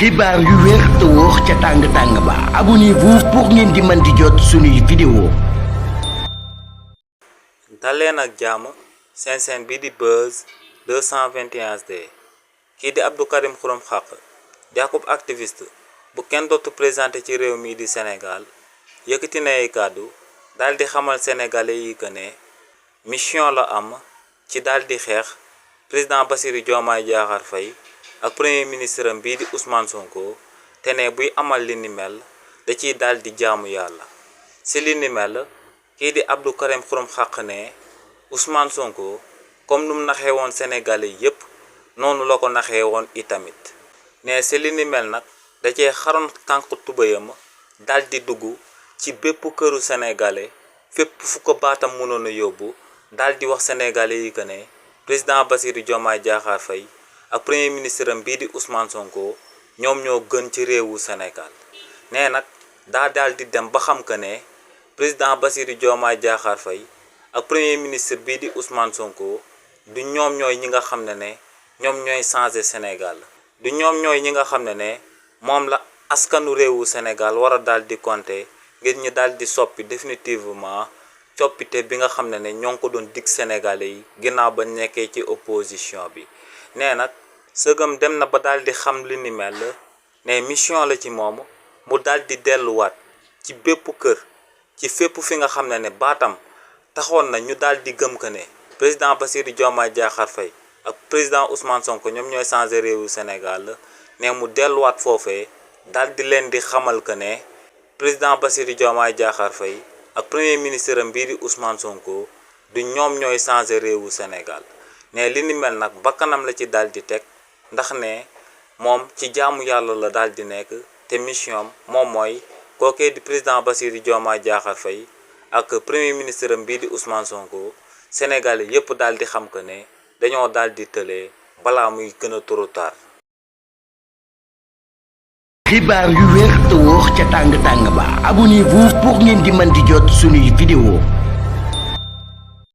xibaar yu wér te wóor ca tàng ba abonnez-vous pour ngeen di mën di jot suñuy vidéo. daleen ak jàmm seen bi di Buzz 221HD kii di Abdou Karim Xurum Xaq di akub activiste bu kenn dootu présenté ci réew mi di Sénégal yëkkati na ay kàddu daal di xamal sénégalais yi que ne mission la am ci daal di xeex président Bassirou Diomaye Diakhar Faye ak premier ministre am bii di Ousmane Sonko te ne buy amal li ni mel da ciy daal di jaamu yàlla si li ni mel kii di Abdou Karim Xurum Xaq ne Ousmane Sonko comme nu mu naxee woon sénégalais yépp noonu la ko naxee woon itamit ne si li ni mel nag da cee xaroon tànk tubayam daal di dugg ci bépp këru sénégalais fépp fu ko baatam mënoon a yóbbu daal di wax sénégalais yi que ne président Bassirou Diomaye Diakhar Faye ak premier ministre am bii di Ousmane Sonko ñoom ñoo gën ci réewu Sénégal nee nag daa daal di dem ba xam que ne président Bassirou Diomaye Diakhar Faye ak premier ministre bii di Ousmane Sonko du ñoom ñooy ñi nga xam ne ñoom ñooy changer Sénégal du ñoom ñooy ñi nga xam ne moom la askanu réewu Sénégal war a daal di compter ngir ñu daal di soppi définitivement coppite bi nga xam ne ñoo ngi ko doon dig Sénégalais yi ginnaaw ba nekkee ci opposition bi. nee nag sëgam dem na ba daal di xam li ni mel ne mission la ci moom mu daal di delluwaat ci bépp kër ci fépp fi nga xam ne baatam taxoon na ñu daal di gëm que ne président Bassirou Diomaye Diakhar Faye ak président Ousmane Sonko ñoom ñooy changer réewu Sénégal ne mu delluwaat foofee daal di leen di xamal que ne président Bassirou Diomaye Diakhar Faye ak premier ministre am bii di Ousmane Sonko du ñoom ñooy changer réewu Sénégal. ne li ni mel nag bakkanam la ci daal di teg ndax ne moom ci jaamu yàlla la daal di nekk te mission moom mooy kookee di président Bassirou Diomaye Diakhar Faye ak premier ministre am bii di Ousmane Sonko Sénégalais yépp daal di xam que ne dañoo daal di tëlee balaa muy gën a trop tard. xibaar yu wér te wóor ca tàng ba abonnez-vous pour ngeen di mën di jot suñuy vidéo.